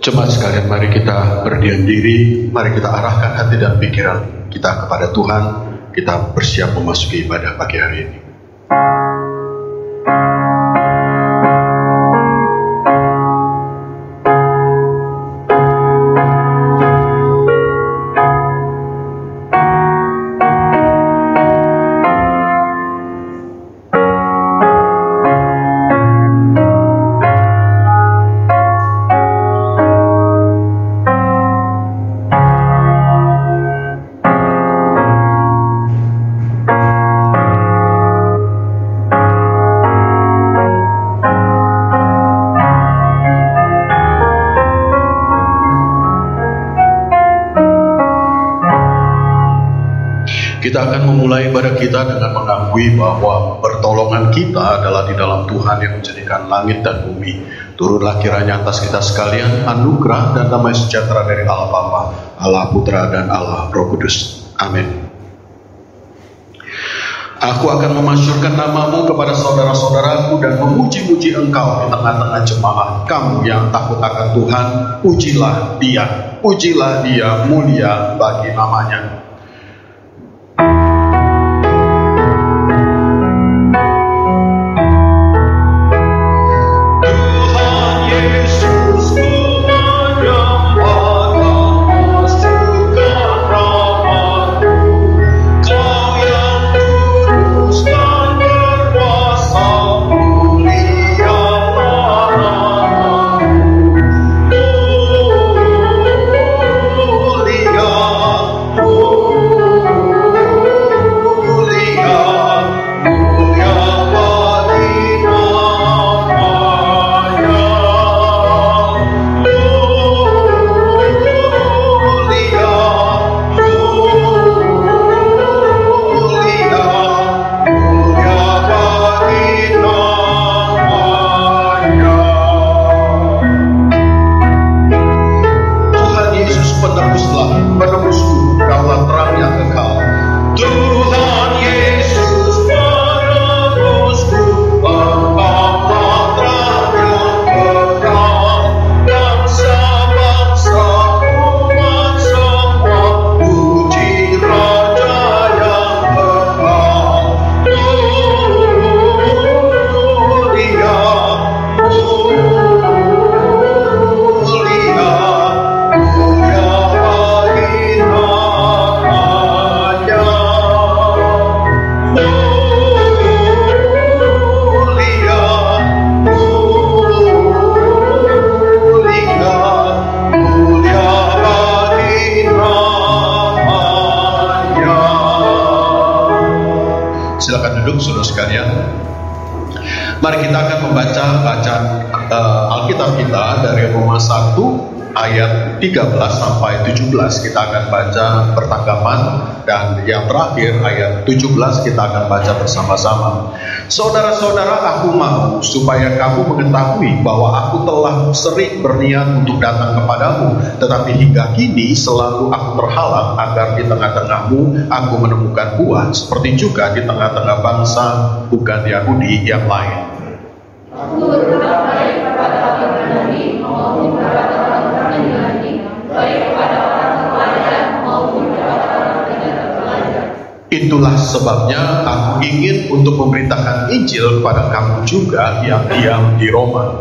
Jemaat sekalian, mari kita berdiam diri, mari kita arahkan hati dan pikiran kita kepada Tuhan. Kita bersiap memasuki ibadah pagi hari ini. Kita akan memulai ibadah kita dengan mengakui bahwa pertolongan kita adalah di dalam Tuhan yang menjadikan langit dan bumi. Turunlah kiranya atas kita sekalian anugerah dan damai sejahtera dari Allah Bapa, Allah Putra, dan Allah Roh Kudus. Amin. Aku akan memasyurkan namamu kepada saudara-saudaraku dan memuji-muji engkau di tengah-tengah jemaat. Kamu yang takut akan Tuhan, pujilah Dia, mulia bagi namanya. Silakan duduk saudara sekalian. Mari kita akan membaca bacaan Alkitab kita dari Roma 1 ayat 13 sampai 17. Kita akan baca pertanggapan, dan yang terakhir ayat 17 kita akan baca bersama-sama. Saudara-saudara, aku mau supaya kamu mengetahui bahwa aku telah sering berniat untuk datang kepadamu, tetapi hingga kini selalu aku terhalang agar di tengah-tengahmu aku menemukan buah, seperti juga di tengah-tengah bangsa bukan Yahudi yang lain. Aku berkata baik kepada orang Yahudi maupun kepada orang Yunani, baik kepada orang terpelajar maupun kepada orang tidak terpelajar. Itulah sebabnya aku ingin untuk memberitakan Injil kepada kamu juga yang diam di Roma.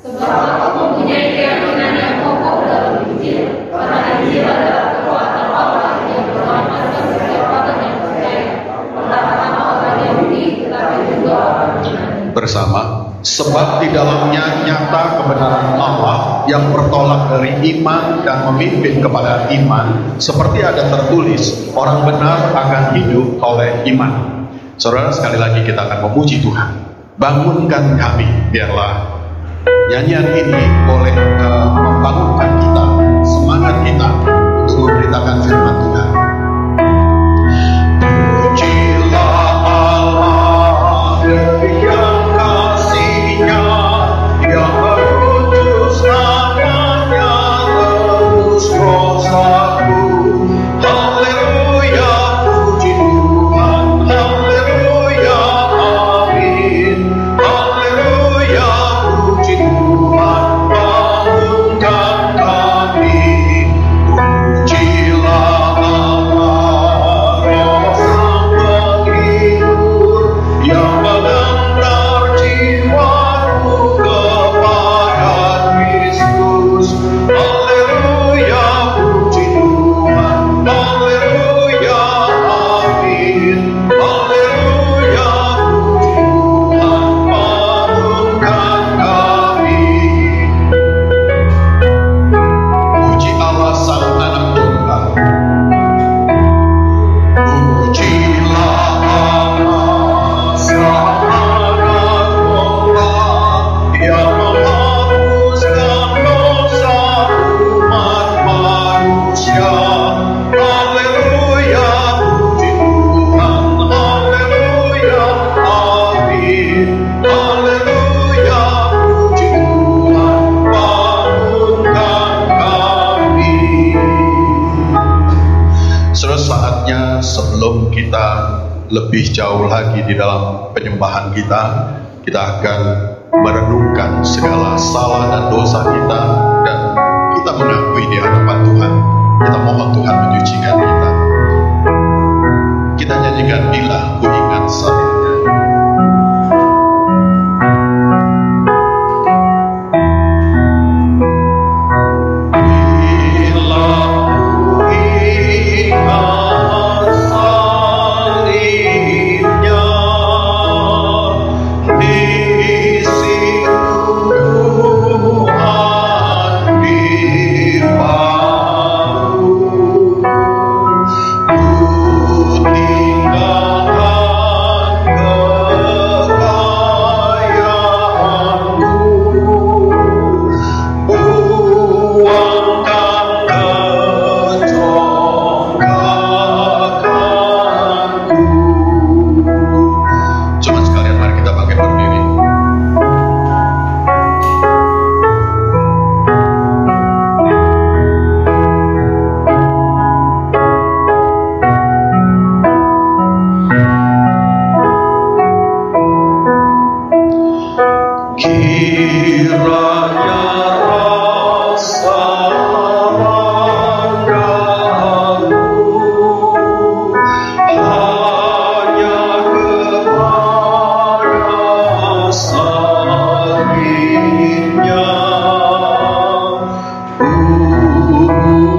Sebab aku mempunyai keyakinan yang kokoh dalam Injil, karena Injil adalah kekuatan Allah yang bermanfaat bagi setiap orang yang percaya, bukan hanya orang Yahudi tetapi juga orang Yunani. Bersama, sebab di dalamnya nyata kebenaran Allah yang bertolak dari iman dan memimpin kepada iman, seperti ada tertulis, orang benar akan hidup oleh iman. Saudara, sekali lagi kita akan memuji Tuhan. bangunkan kami. Biarlah nyanyian ini boleh membangunkan kita, semangat kita untuk memberitakan firman Tuhan. Pujilah Allah yang kasih-Nya, yang mengutus namanya tebus dosaku. Haleluya, puji Tuhan, haleluya, amin. Haleluya, puji Tuhan, bangunkan kami. Pujilah Allah, Roh Sang Penghibur, yang mengantar jiwaku kepada Kristus. Haleluya, puji Tuhan, haleluya, amin. Haleluya, puji Tuhan, bangunkan kami. Puji Allah Sang Anak Tunggal. Pujilah Allah Sang Anak Tunggal, yang menghapuskan dosa umat manusia. Haleluya, puji Tuhan, haleluya, amin. Haleluya, puji Tuhan, bangunkan kami. Sudah saatnya sebelum kita lebih jauh lagi di dalam penyembahan kita akan merenungkan segala salah dan dosa kita, dan kita mengakui di hadapan Tuhan. Kita mohon Tuhan menyucikan kita. Kita nyanyikan bila ku ingat salibnya. Bila ku ingat salibnya, misi Tuhan dibaru. Ku tinggalkan kekayaanku, buangkan kecongkakanku. Coba sekalian mari kita pakai berdiri. Kiranya rasa banggaku hanya kepada salibnya,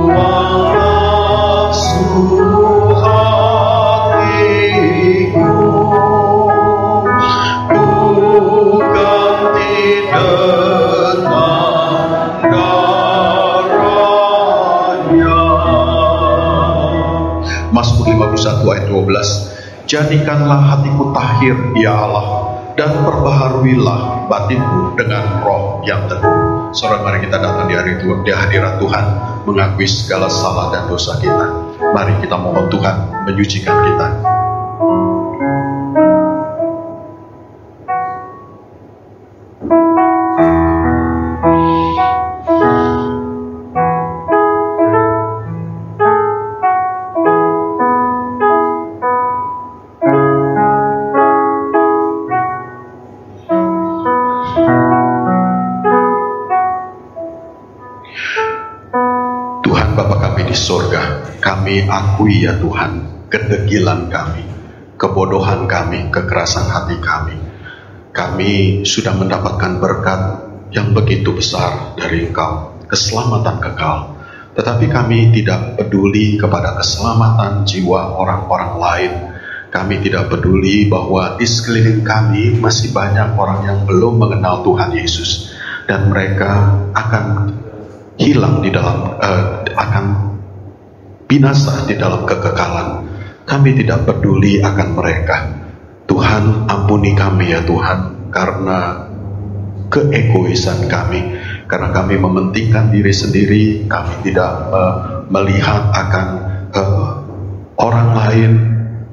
buang nafsu hatiku, ganti dengan darahnya. Mazmur 51 ayat 12. Jadikanlah hatiku tahir, ya Allah, dan perbaharuilah batinku dengan roh yang teguh. Saudara, mari kita datang di hadirat Tuhan, mengakui segala salah dan dosa kita. Mari kita mohon Tuhan menyucikan kita. Tuhan Bapa kami di sorga, kami akui ya Tuhan, kedegilan kami, kebodohan kami, kekerasan hati kami. Kami sudah mendapatkan berkat yang begitu besar dari Engkau, keselamatan kekal. Tetapi kami tidak peduli kepada keselamatan jiwa orang-orang lain. Kami tidak peduli bahwa di sekeliling kami masih banyak orang yang belum mengenal Tuhan Yesus, dan mereka akan hilang di dalam akan binasa di dalam kekekalan. Kami tidak peduli akan mereka. Tuhan, ampuni kami ya Tuhan. karena keegoisan kami, karena kami mementingkan diri sendiri, kami tidak melihat akan orang lain,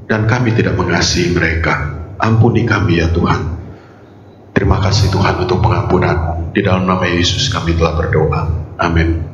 dan kami tidak mengasihi mereka. Ampuni kami ya Tuhan. Terima kasih Tuhan untuk pengampunan. Di dalam nama Yesus kami telah berdoa. Amin.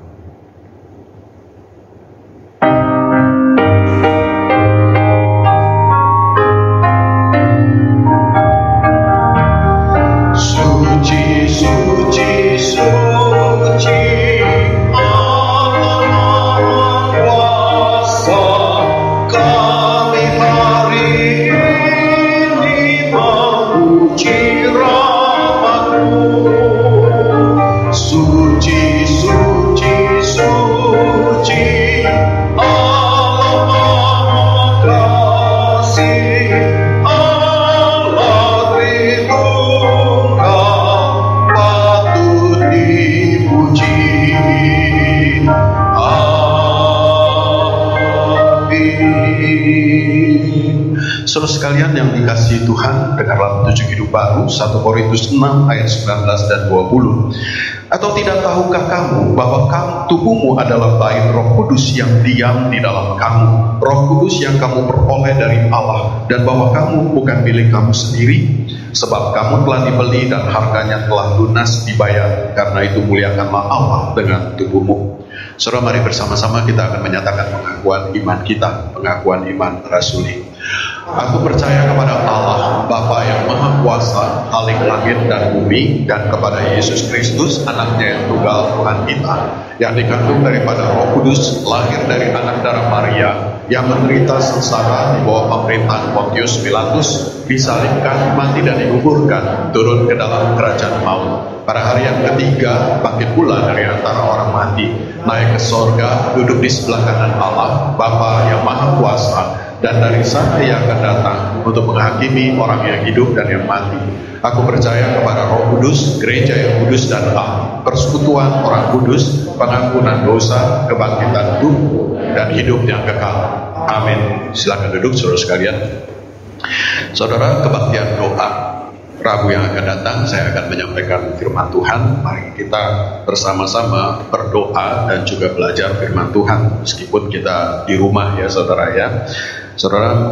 Saudara sekalian yang dikasihi Tuhan, dengarlah petunjuk hidup baru 1 Korintus 6 ayat 19 dan 20. Atau tidak tahukah kamu bahwa tubuhmu adalah bait Roh Kudus yang diam di dalam kamu, Roh Kudus yang kamu peroleh dari Allah, dan bahwa kamu bukan milik kamu sendiri, sebab kamu telah dibeli dan harganya telah lunas dibayar. Karena itu muliakanlah Allah dengan tubuhmu. Saudara, mari bersama-sama kita akan menyatakan pengakuan iman kita, pengakuan iman rasuli. Aku percaya kepada Allah, Bapa yang Maha Kuasa, Khalik langit dan bumi, dan kepada Yesus Kristus, anaknya yang tunggal Tuhan kita, yang dikandung daripada Roh Kudus, lahir dari anak darah Maria, yang menderita sengsara di bawah pemerintahan Pontius Pilatus, disalibkan, mati dan dikuburkan, turun ke dalam kerajaan maut. Pada hari yang ketiga, bangkit pula dari antara orang mati, naik ke sorga, duduk di sebelah kanan Allah, Bapa yang Maha Kuasa, dan dari sana ia akan datang untuk menghakimi orang yang hidup dan yang mati. Aku percaya kepada Roh Kudus, gereja yang kudus dan am, persekutuan orang kudus, pengampunan dosa, kebangkitan tubuh, dan hidup yang kekal. Amin. Silakan duduk saudara sekalian. Saudara, kebaktian doa Rabu yang akan datang saya akan menyampaikan firman Tuhan. Mari kita bersama-sama berdoa dan juga belajar firman Tuhan meskipun kita di rumah ya saudara ya. Saudara,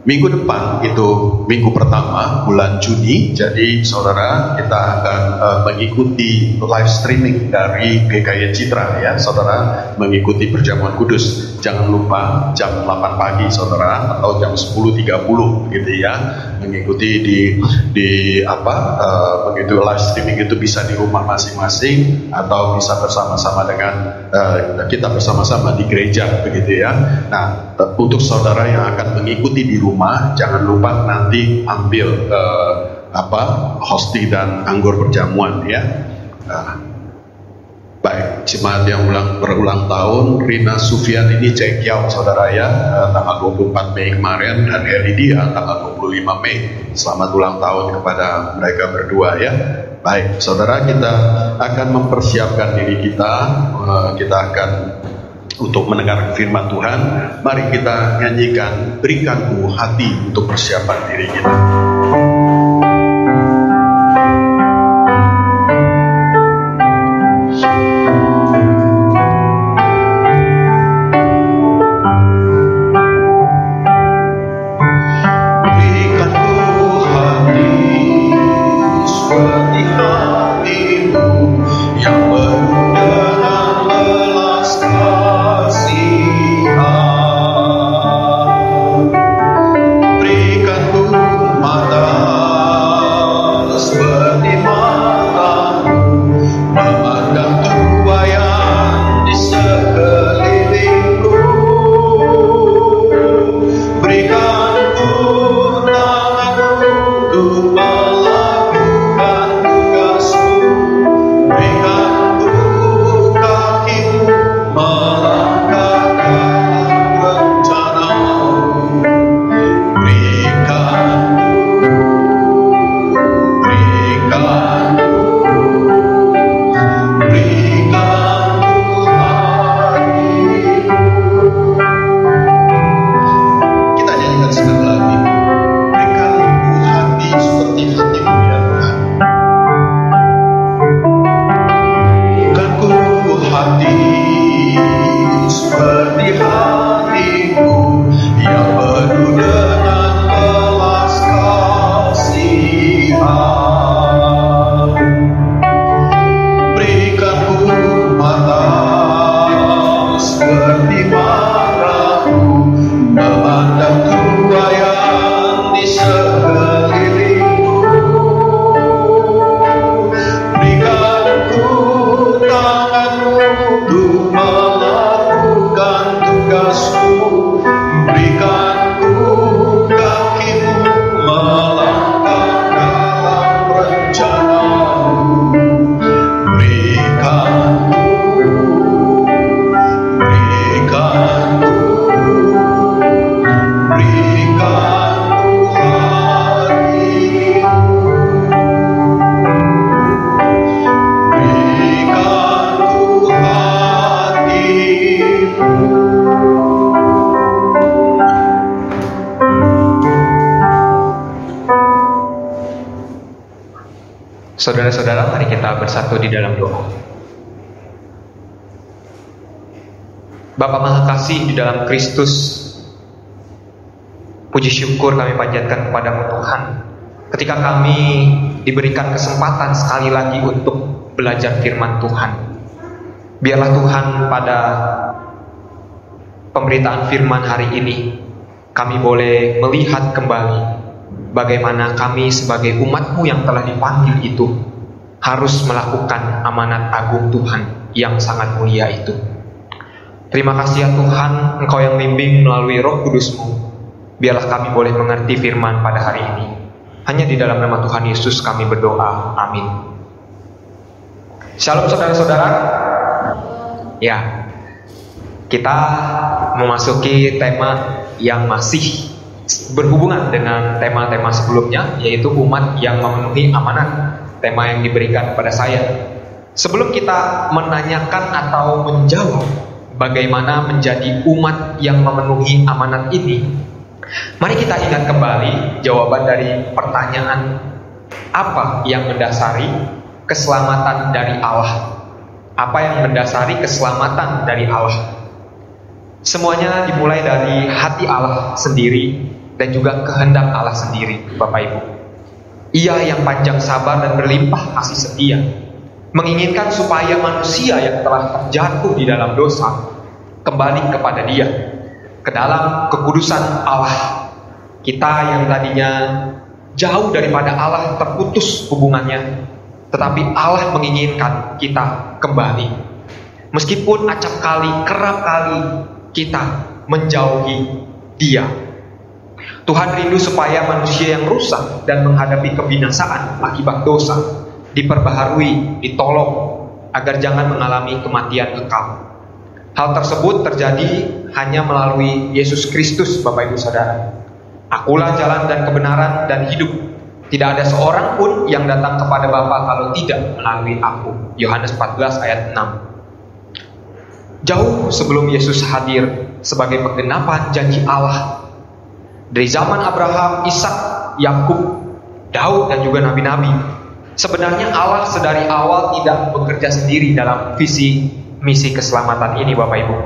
minggu depan itu minggu pertama bulan Juni. Jadi saudara, kita akan mengikuti live streaming dari GKY Citra ya saudara, mengikuti perjamuan kudus. Jangan lupa jam 8 pagi saudara, atau jam 10.30 gitu ya, mengikuti begitu live streaming itu bisa di rumah masing-masing atau bisa bersama-sama dengan kita bersama-sama di gereja begitu ya. Nah, untuk saudara yang akan mengikuti di rumah, jangan lupa nanti ambil hosting dan anggur perjamuan ya. Baik, jemaat yang berulang tahun, Rina Sufian ini cekiau saudara ya, tanggal 24 Mei kemarin, dan Helidia tanggal 25 Mei. Selamat ulang tahun kepada mereka berdua ya. Baik, saudara, kita akan mempersiapkan diri kita, kita akan untuk mendengar firman Tuhan. Mari kita nyanyikan Berikanku Hati untuk persiapan diri kita. Berikanku Saudara-saudara, mari kita bersatu di dalam doa. Bapa Maha Kasih di dalam Kristus, puji syukur kami panjatkan kepadamu Tuhan, ketika kami diberikan kesempatan sekali lagi untuk belajar firman Tuhan. Biarlah Tuhan pada pemberitaan firman hari ini kami boleh melihat kembali bagaimana kami sebagai umat-Mu yang telah dipanggil itu harus melakukan amanat agung Tuhan yang sangat mulia itu. Terima kasih ya Tuhan, Engkau yang bimbing melalui Roh Kudus-Mu. Biarlah kami boleh mengerti firman pada hari ini. Hanya di dalam nama Tuhan Yesus kami berdoa. Amin. Shalom saudara-saudara. Ya, kita memasuki tema yang masih berhubungan dengan tema-tema sebelumnya, yaitu umat yang memenuhi amanat, tema yang diberikan kepada saya. Sebelum kita menanyakan atau menjawab bagaimana menjadi umat yang memenuhi amanat ini, mari kita ingat kembali jawaban dari pertanyaan apa yang mendasari keselamatan dari Allah. Apa yang mendasari keselamatan dari Allah? Semuanya dimulai dari hati Allah sendiri dan juga kehendak Allah sendiri, Bapak Ibu. Ia yang panjang sabar dan berlimpah kasih setia, menginginkan supaya manusia yang telah terjatuh di dalam dosa kembali kepada Dia, ke dalam kekudusan Allah. Kita yang tadinya jauh daripada Allah, terputus hubungannya, tetapi Allah menginginkan kita kembali. Meskipun acap kali, kerap kali kita menjauhi Dia. Tuhan rindu supaya manusia yang rusak dan menghadapi kebinasaan akibat dosa diperbaharui, ditolong agar jangan mengalami kematian kekal. Hal tersebut terjadi hanya melalui Yesus Kristus, Bapak Ibu Saudara. Akulah jalan dan kebenaran dan hidup. Tidak ada seorang pun yang datang kepada Bapa kalau tidak melalui aku. Yohanes 14 ayat 6. Jauh sebelum Yesus hadir sebagai penggenapan janji Allah, dari zaman Abraham, Ishak, Yakub, Daud dan juga nabi-nabi, sebenarnya Allah sedari awal tidak bekerja sendiri dalam visi misi keselamatan ini, Bapak Ibu.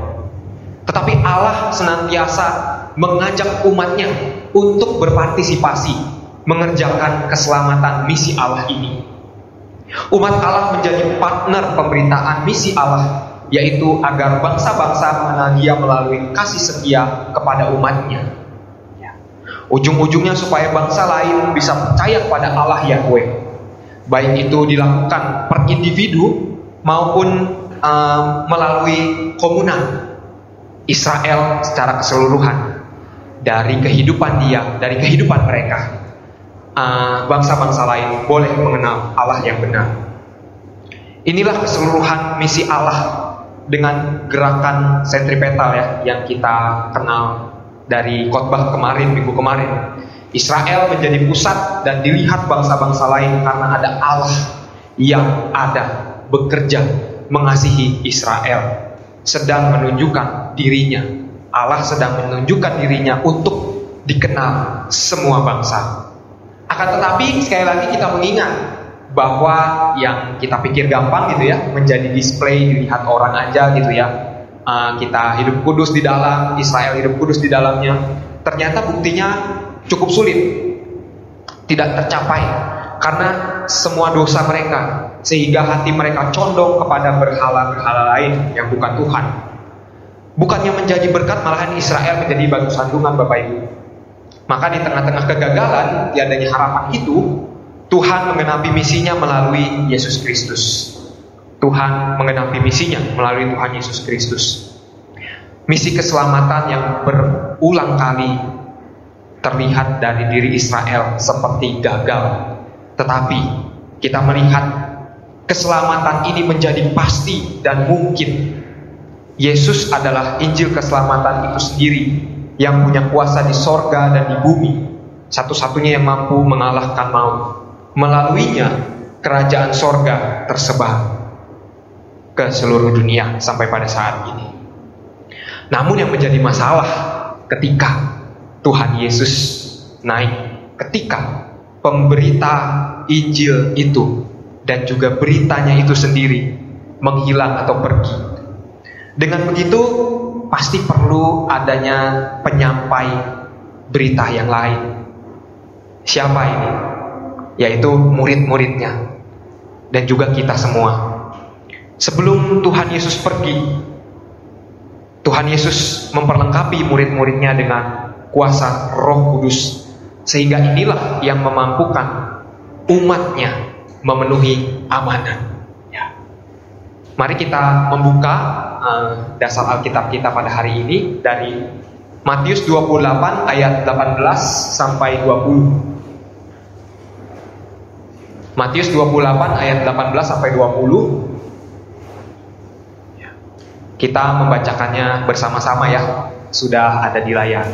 Tetapi Allah senantiasa mengajak umatnya untuk berpartisipasi mengerjakan keselamatan misi Allah ini. Umat Allah menjadi partner pemberitaan misi Allah, yaitu agar bangsa-bangsa mengenal Dia melalui kasih setia kepada umatnya. Ujung-ujungnya supaya bangsa lain bisa percaya kepada Allah Yahweh, baik itu dilakukan per individu maupun melalui komunal Israel secara keseluruhan. Dari kehidupan dia, dari kehidupan mereka, bangsa-bangsa lain boleh mengenal Allah yang benar. Inilah keseluruhan misi Allah dengan gerakan sentripetal ya, yang kita kenal dari khotbah kemarin, minggu kemarin. Israel menjadi pusat dan dilihat bangsa-bangsa lain karena ada Allah yang ada bekerja mengasihi Israel, sedang menunjukkan dirinya. Allah sedang menunjukkan dirinya untuk dikenal semua bangsa. Akan tetapi sekali lagi kita mengingat bahwa yang kita pikir gampang gitu ya, menjadi display dilihat orang aja gitu ya, kita hidup kudus di dalam, Israel hidup kudus di dalamnya, ternyata buktinya cukup sulit, tidak tercapai karena semua dosa mereka, sehingga hati mereka condong kepada berhala-berhala lain yang bukan Tuhan. Bukannya menjadi berkat, malahan Israel menjadi batu sandungan, Bapak Ibu. Maka di tengah-tengah kegagalan, tiadanya harapan itu, Tuhan menggenapi misinya melalui Yesus Kristus. Tuhan menggenapi misinya melalui Tuhan Yesus Kristus. Misi keselamatan yang berulang kali terlihat dari diri Israel seperti gagal. Tetapi kita melihat keselamatan ini menjadi pasti dan mungkin. Yesus adalah Injil keselamatan itu sendiri yang punya kuasa di sorga dan di bumi, satu-satunya yang mampu mengalahkan maut. Melaluinya kerajaan sorga tersebar ke seluruh dunia sampai pada saat ini. Namun yang menjadi masalah ketika Tuhan Yesus naik, ketika pemberita Injil itu dan juga beritanya itu sendiri menghilang atau pergi. Dengan begitu pasti perlu adanya penyampai berita yang lain. Siapa ini? Yaitu murid-muridnya dan juga kita semua. Sebelum Tuhan Yesus pergi, Tuhan Yesus memperlengkapi murid-muridnya dengan kuasa Roh Kudus, sehingga inilah yang memampukan umatnya memenuhi amanat. Ya. Mari kita membuka dasar Alkitab kita pada hari ini dari Matius 28 ayat 18 sampai 20. Matius 28 ayat 18 sampai 20. Kita membacakannya bersama-sama ya. Sudah ada di layar.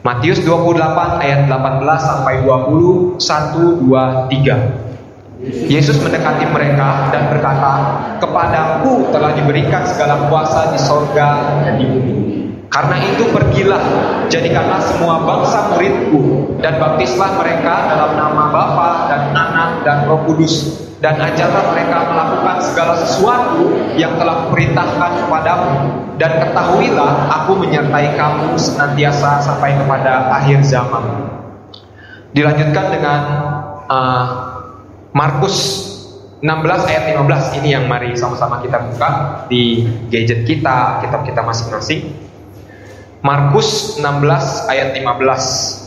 Matius 28 ayat 18 sampai 20. 1, 2, 3. Yesus mendekati mereka dan berkata, "Kepadaku telah diberikan segala kuasa di sorga dan di bumi. Karena itu pergilah, jadikanlah semua bangsa muridku, dan baptislah mereka dalam nama Bapa dan Anak dan Roh Kudus, dan ajarlah mereka melakukan segala sesuatu yang telah kuperintahkan kepadamu. Dan ketahuilah, aku menyertai kamu senantiasa sampai kepada akhir zaman." Dilanjutkan dengan Markus 16 ayat 15. Ini yang mari sama-sama kita buka di gadget kita, kitab kita masing-masing. Markus 16 ayat 15.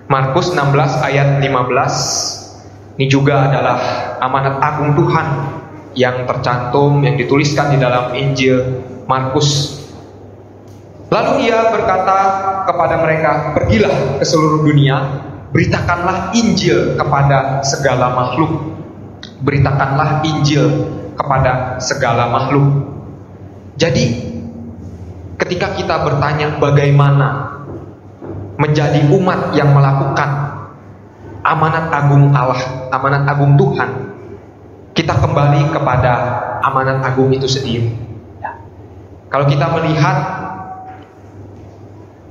Markus 16 ayat 15. Ini juga adalah amanat agung Tuhan yang tercantum, yang dituliskan di dalam Injil Markus. Lalu ia berkata kepada mereka, "Pergilah ke seluruh dunia, beritakanlah Injil kepada segala makhluk." Beritakanlah Injil kepada segala makhluk. Jadi ketika kita bertanya bagaimana menjadi umat yang melakukan amanat agung Allah, amanat agung Tuhan, kita kembali kepada amanat agung itu sendiri. Kalau kita melihat,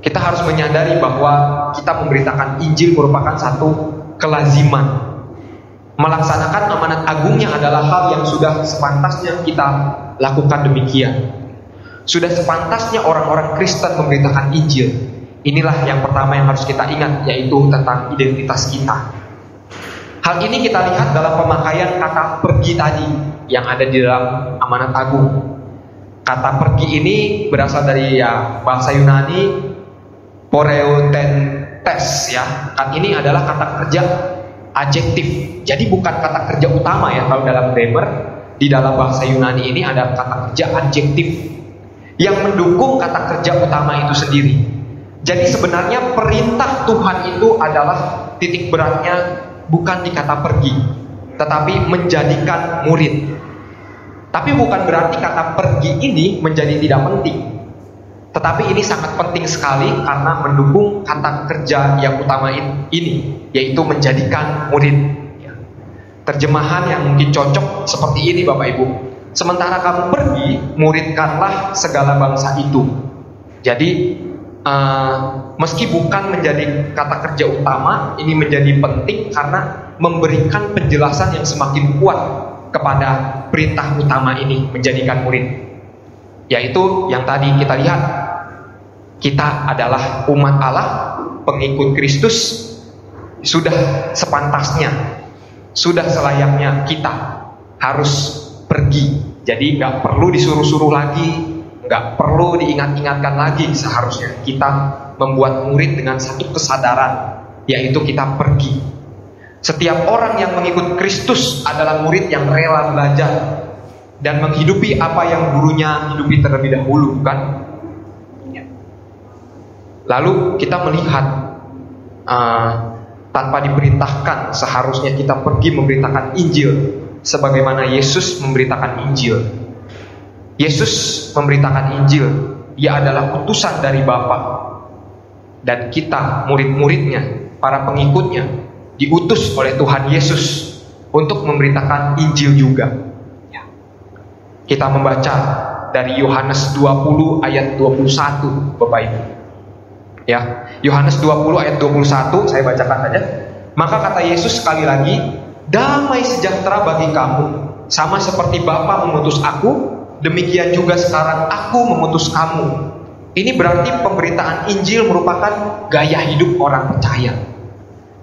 kita harus menyadari bahwa kita memberitakan Injil merupakan satu kelaziman. Melaksanakan amanat agungnya adalah hal yang sudah sepantasnya kita lakukan demikian. Sudah sepantasnya orang-orang Kristen memberitakan Injil. Inilah yang pertama yang harus kita ingat, yaitu tentang identitas kita. Hal ini kita lihat dalam pemakaian kata pergi tadi yang ada di dalam amanat agung. Kata pergi ini berasal dari bahasa Yunani poreutentes ya. Kan ini adalah kata kerja adjektif. Jadi bukan kata kerja utama ya. Kalau dalam grammar di dalam bahasa Yunani ini ada kata kerja adjektif yang mendukung kata kerja utama itu sendiri. Jadi sebenarnya perintah Tuhan itu adalah titik beratnya bukan di kata pergi, tetapi menjadikan murid. Tapi bukan berarti kata pergi ini menjadi tidak penting. Tetapi ini sangat penting sekali karena mendukung kata kerja yang utama ini, yaitu menjadikan murid. Terjemahan yang mungkin cocok seperti ini Bapak Ibu. Sementara kamu pergi, muridkanlah segala bangsa itu. Jadi meski bukan menjadi kata kerja utama, ini menjadi penting karena memberikan penjelasan yang semakin kuat kepada perintah utama ini, menjadikan murid. Yaitu yang tadi kita lihat, kita adalah umat Allah, pengikut Kristus. Sudah sepantasnya, sudah selayaknya kita harus pergi. Jadi gak perlu disuruh-suruh lagi, gak perlu diingat-ingatkan lagi. Seharusnya kita membuat murid dengan satu kesadaran, yaitu kita pergi. Setiap orang yang mengikut Kristus adalah murid yang rela belajar dan menghidupi apa yang gurunya hidupi terlebih dahulu, kan? Lalu kita melihat tanpa diperintahkan seharusnya kita pergi memberitakan Injil sebagaimana Yesus memberitakan Injil. Yesus memberitakan Injil, Dia adalah utusan dari Bapa. Dan kita murid-muridnya, para pengikutnya, diutus oleh Tuhan Yesus untuk memberitakan Injil juga. Kita membaca dari Yohanes 20 ayat 21 Bapak Ibu. Ya, Yohanes 20 ayat 21 saya bacakan saja. Maka kata Yesus sekali lagi, damai sejahtera bagi kamu, sama seperti Bapa mengutus aku, demikian juga sekarang aku mengutus kamu. Ini berarti pemberitaan Injil merupakan gaya hidup orang percaya.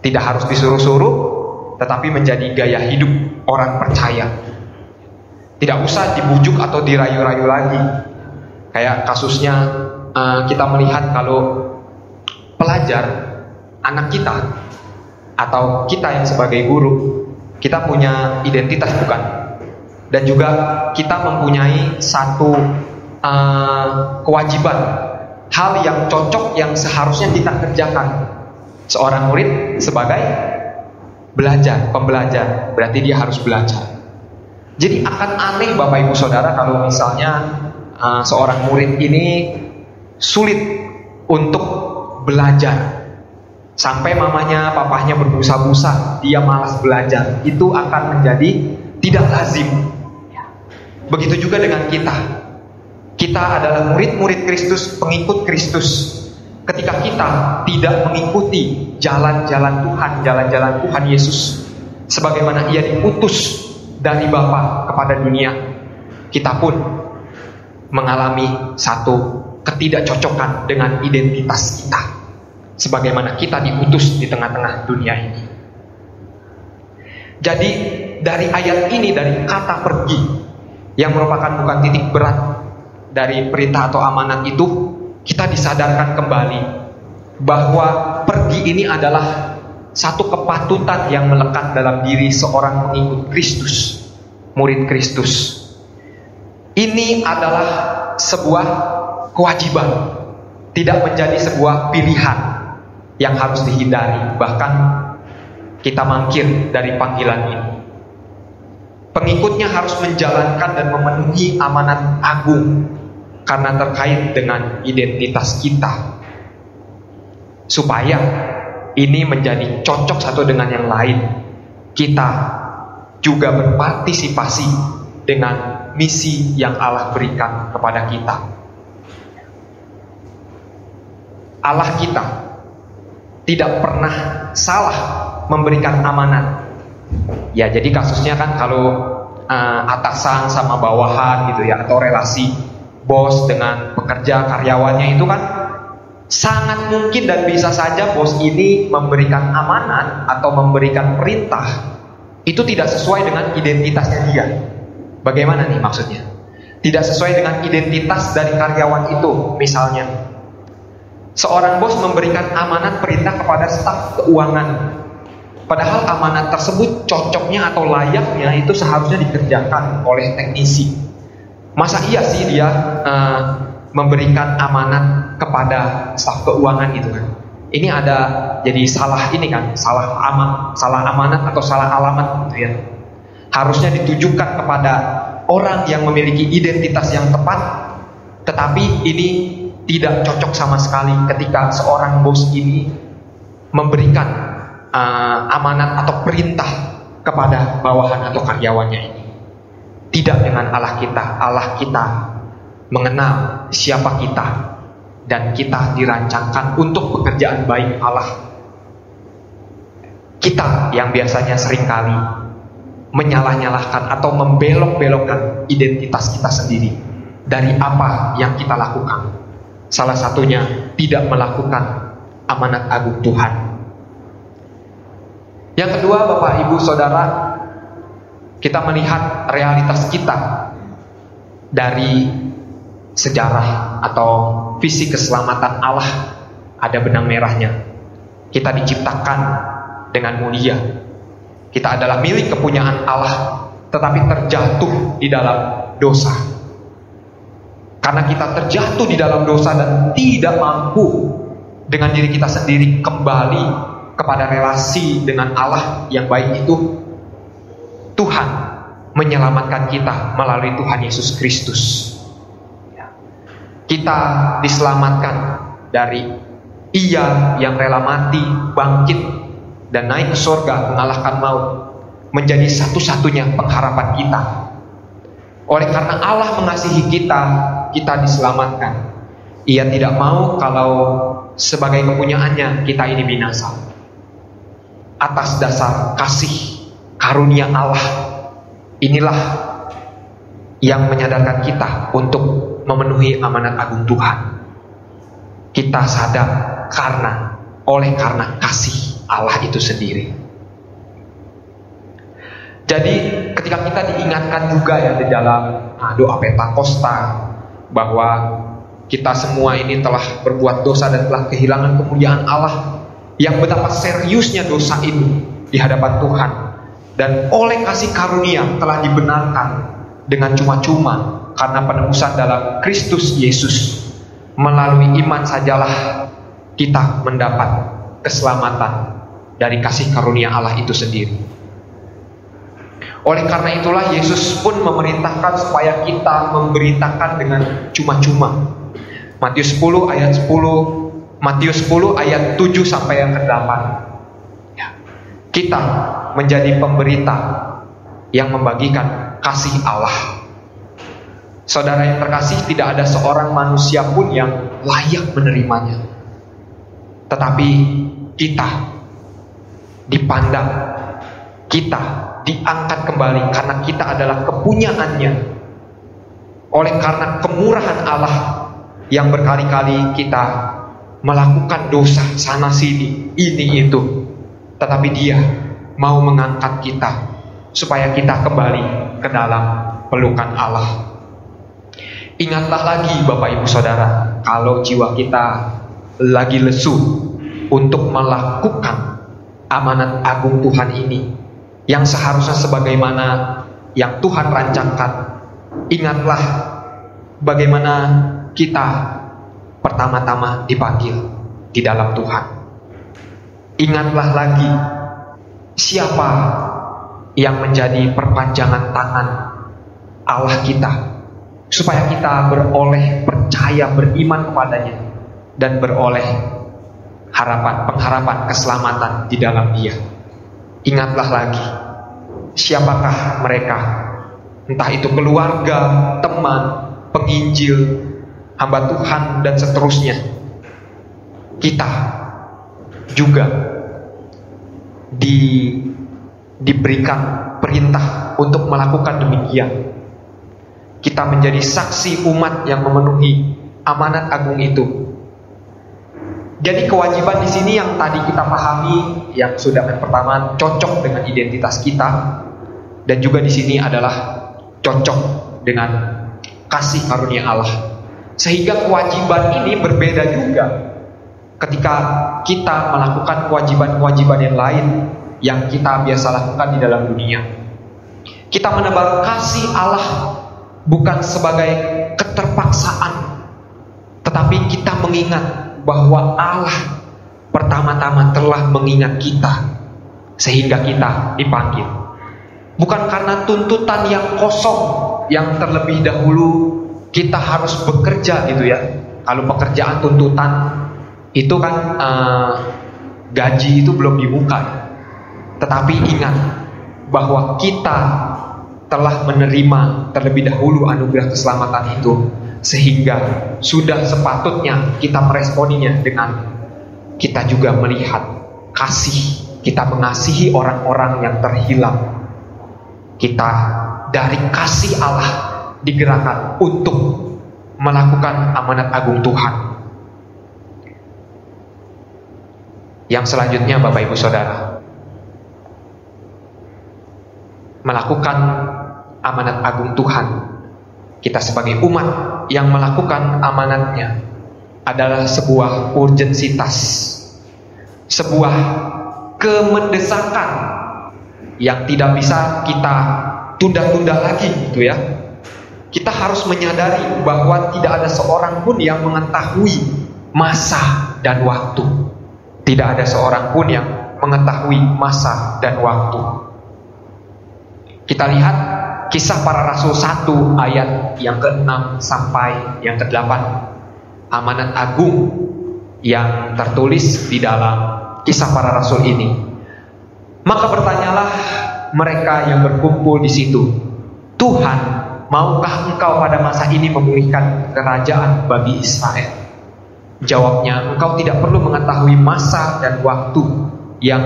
Tidak harus disuruh-suruh, tetapi menjadi gaya hidup orang percaya. Tidak usah dibujuk atau dirayu-rayu lagi. Kayak kasusnya kita melihat kalau pelajar, anak kita, atau kita yang sebagai guru, kita punya identitas bukan? Dan juga kita mempunyai satu kewajiban, hal yang cocok yang seharusnya kita kerjakan. Seorang murid sebagai pembelajar, berarti dia harus belajar. Jadi akan aneh Bapak Ibu Saudara kalau misalnya seorang murid ini sulit untuk belajar, sampai mamanya, papahnya berbusa-busa, dia malas belajar. Itu akan menjadi tidak lazim. Begitu juga dengan kita. Kita adalah murid-murid Kristus, pengikut Kristus. Ketika kita tidak mengikuti jalan-jalan Tuhan Yesus, sebagaimana Ia diutus dari Bapa kepada dunia, kita pun mengalami satu ketidakcocokan dengan identitas kita, sebagaimana kita diutus di tengah-tengah dunia ini. Jadi dari ayat ini, dari kata pergi, yang merupakan bukan titik berat dari perintah atau amanat itu, kita disadarkan kembali bahwa pergi ini adalah satu kepatutan yang melekat dalam diri seorang pengikut Kristus, murid Kristus. Ini adalah sebuah kewajiban, tidak menjadi sebuah pilihan yang harus dihindari. Bahkan kita mangkir dari panggilan ini. Pengikutnya harus menjalankan dan memenuhi amanat agung karena terkait dengan identitas kita, supaya ini menjadi cocok satu dengan yang lain. Kita juga berpartisipasi dengan misi yang Allah berikan kepada kita. Allah kita tidak pernah salah memberikan amanat. Ya, jadi kasusnya kan kalau atasan sama bawahan gitu ya, atau relasi bos dengan pekerja karyawannya itu kan sangat mungkin dan bisa saja bos ini memberikan amanat atau memberikan perintah itu tidak sesuai dengan identitasnya dia. Bagaimana nih maksudnya? Tidak sesuai dengan identitas dari karyawan itu. Misalnya seorang bos memberikan amanat perintah kepada staf keuangan, padahal amanat tersebut cocoknya atau layaknya itu seharusnya dikerjakan oleh teknisi. Masa iya sih dia memberikan amanat kepada staf keuangan gitu kan? Ini ada jadi salah ini kan, salah amanat atau salah alamat gitu ya. Harusnya ditujukan kepada orang yang memiliki identitas yang tepat, tetapi ini tidak cocok sama sekali ketika seorang bos ini memberikan amanat atau perintah kepada bawahan atau karyawannya ini. Tidak dengan Allah kita. Allah kita mengenal siapa kita, dan kita dirancangkan untuk pekerjaan baik Allah. Kita yang biasanya seringkali menyalah-nyalahkan atau membelok-belokkan identitas kita sendiri dari apa yang kita lakukan. Salah satunya tidak melakukan amanat agung Tuhan. Yang kedua, Bapak Ibu Saudara, kita melihat realitas kita dari sejarah atau visi keselamatan Allah. Ada benang merahnya. Kita diciptakan dengan mulia. Kita adalah milik kepunyaan Allah, tetapi terjatuh di dalam dosa. Karena kita terjatuh di dalam dosa dan tidak mampu dengan diri kita sendiri kembali kepada relasi dengan Allah yang baik itu, Tuhan menyelamatkan kita melalui Tuhan Yesus Kristus. Kita diselamatkan dari Ia yang rela mati, bangkit, dan naik ke surga mengalahkan maut, menjadi satu-satunya pengharapan kita. Oleh karena Allah mengasihi kita, kita diselamatkan. Ia tidak mau kalau sebagai kepunyaannya kita ini binasa. Atas dasar kasih karunia Allah, inilah yang menyadarkan kita untuk memenuhi amanat agung Tuhan. Kita sadar oleh karena kasih Allah itu sendiri. Jadi ketika kita diingatkan juga ya di dalam doa Pentakosta bahwa kita semua ini telah berbuat dosa dan telah kehilangan kemuliaan Allah, yang betapa seriusnya dosa ini di hadapan Tuhan, dan oleh kasih karunia telah dibenarkan dengan cuma-cuma karena penebusan dalam Kristus Yesus. Melalui iman sajalah kita mendapat keselamatan dari kasih karunia Allah itu sendiri. Oleh karena itulah Yesus pun memerintahkan supaya kita memberitakan dengan cuma-cuma. Matius 10 ayat 7 sampai yang ke-8. Ya. Kita menjadi pemberita yang membagikan kasih Allah. Saudara yang terkasih, tidak ada seorang manusia pun yang layak menerimanya. Tetapi kita dipandang, kita diangkat kembali karena kita adalah kepunyaannya. Oleh karena kemurahan Allah yang berkali-kali kita melakukan dosa sana sini, ini itu, tetapi Dia mau mengangkat kita supaya kita kembali ke dalam pelukan Allah. Ingatlah lagi Bapak Ibu Saudara, kalau jiwa kita lagi lesu untuk melakukan amanat agung Tuhan ini, yang seharusnya sebagaimana yang Tuhan rancangkan. Ingatlah bagaimana kita pertama-tama dipanggil di dalam Tuhan. Ingatlah lagi siapa yang menjadi perpanjangan tangan Allah kita, supaya kita beroleh percaya, beriman kepadanya, dan beroleh pengharapan keselamatan di dalam Dia. Ingatlah lagi siapakah mereka, entah itu keluarga, teman, penginjil, hamba Tuhan, dan seterusnya. Kita juga diberikan perintah untuk melakukan demikian. Kita menjadi saksi umat yang memenuhi amanat agung itu. Jadi kewajiban di sini yang tadi kita pahami, yang sudah yang pertama cocok dengan identitas kita, dan juga di sini adalah cocok dengan kasih karunia Allah. Sehingga kewajiban ini berbeda juga ketika kita melakukan kewajiban-kewajiban yang lain yang kita biasa lakukan di dalam dunia. Kita menebar kasih Allah bukan sebagai keterpaksaan, tetapi kita mengingat bahwa Allah pertama-tama telah mengingat kita sehingga kita dipanggil. Bukan karena tuntutan yang kosong yang terlebih dahulu kita harus bekerja gitu ya. Kalau pekerjaan tuntutan itu kan gaji itu belum dibuka. Tetapi ingat bahwa kita telah menerima terlebih dahulu anugerah keselamatan itu, sehingga sudah sepatutnya kita meresponinya dengan kita juga melihat kasih, kita mengasihi orang-orang yang terhilang. Kita dari kasih Allah digerakkan untuk melakukan amanat agung Tuhan. Yang selanjutnya Bapak Ibu Saudara, melakukan amanat agung Tuhan, kita sebagai umat yang melakukan amanatnya adalah sebuah urgensitas, sebuah kemendesakan yang tidak bisa kita tunda-tunda lagi gitu ya. Kita harus menyadari bahwa tidak ada seorang pun yang mengetahui masa dan waktu. Tidak ada seorang pun yang mengetahui masa dan waktu. Kita lihat Kisah Para Rasul 1 ayat yang ke-6 sampai yang ke-8. Amanat agung yang tertulis di dalam Kisah Para Rasul ini. Maka bertanyalah mereka yang berkumpul di situ, "Tuhan, maukah Engkau pada masa ini memulihkan kerajaan bagi Israel?" Jawabnya, engkau tidak perlu mengetahui masa dan waktu yang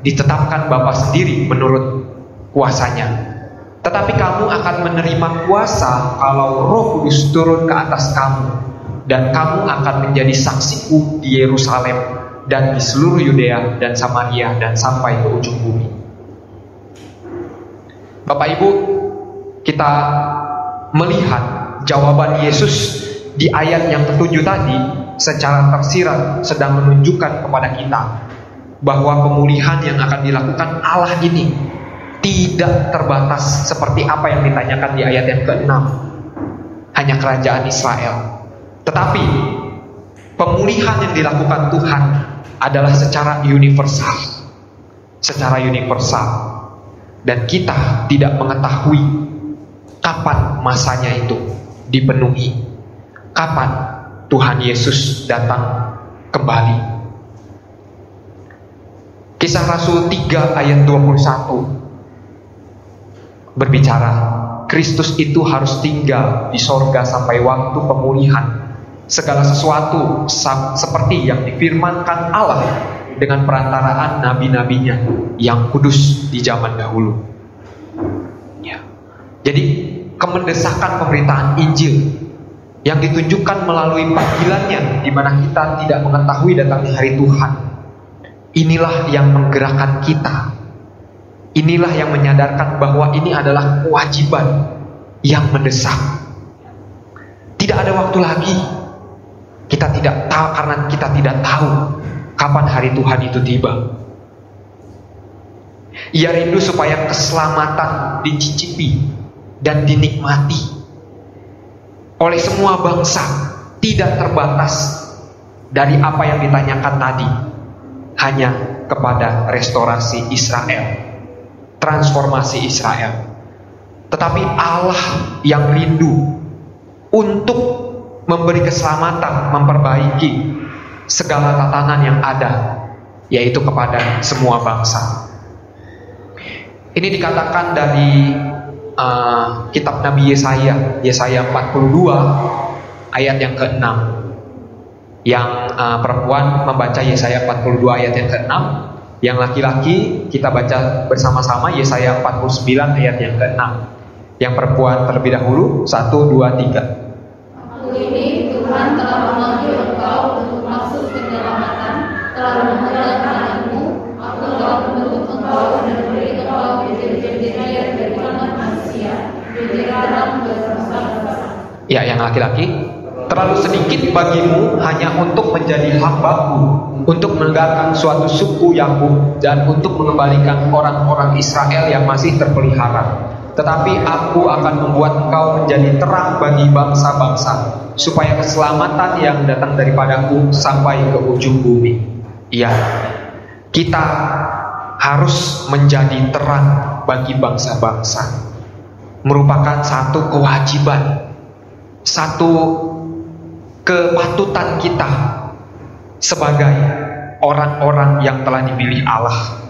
ditetapkan Bapa sendiri menurut kuasanya. Tetapi kamu akan menerima kuasa kalau Roh Kudus turun ke atas kamu, dan kamu akan menjadi saksiku di Yerusalem dan di seluruh Yudea dan Samaria dan sampai ke ujung bumi. Bapak Ibu, kita melihat jawaban Yesus di ayat yang ke-7 tadi secara tersirat sedang menunjukkan kepada kita bahwa pemulihan yang akan dilakukan Allah ini tidak terbatas seperti apa yang ditanyakan di ayat yang ke-6, hanya kerajaan Israel. Tetapi pemulihan yang dilakukan Tuhan adalah secara universal. Secara universal. Dan kita tidak mengetahui kapan masanya itu dipenuhi, kapan Tuhan Yesus datang kembali. Kisah Rasul 3 ayat 21 berbicara, Kristus itu harus tinggal di sorga sampai waktu pemulihan segala sesuatu seperti yang difirmankan Allah dengan perantaraan nabi-nabinya yang kudus di zaman dahulu. Ya. Jadi kemendesakan pemberitaan Injil yang ditunjukkan melalui panggilannya, di mana kita tidak mengetahui datangnya hari Tuhan, inilah yang menggerakkan kita. Inilah yang menyadarkan bahwa ini adalah kewajiban yang mendesak. Tidak ada waktu lagi. Kita tidak tahu, karena kita tidak tahu kapan hari Tuhan itu tiba. Ia rindu supaya keselamatan dicicipi dan dinikmati oleh semua bangsa, tidak terbatas dari apa yang ditanyakan tadi, hanya kepada restorasi Israel, transformasi Israel. Tetapi Allah yang rindu untuk memberi keselamatan, memperbaiki segala tatanan yang ada, yaitu kepada semua bangsa. Ini dikatakan dari kitab Nabi Yesaya 42 ayat yang ke-6. Yang perempuan membaca Yesaya 42 ayat yang ke-6, yang laki-laki kita baca bersama-sama Yesaya 49 ayat yang ke-6. Yang perempuan terlebih dahulu, 1, 2, 3. Aku ini Tuhan telah memanggil engkau untuk maksud penyelamatan, telah memegang tanganmu, aku telah membentuk engkau dan memberi engkau menjadi rakyat dari kalangan manusia, menjadi orang berbangsa-bangsa. Ya, yang laki-laki, terlalu sedikit bagimu hanya untuk menjadi hambaku, untuk menegakkan suatu suku Yakub dan untuk mengembalikan orang-orang Israel yang masih terpelihara. Tetapi aku akan membuat engkau menjadi terang bagi bangsa-bangsa, supaya keselamatan yang datang daripadaku sampai ke ujung bumi. Iya, kita harus menjadi terang bagi bangsa-bangsa. Merupakan satu kewajiban, satu kepatutan kita sebagai orang-orang yang telah dipilih Allah.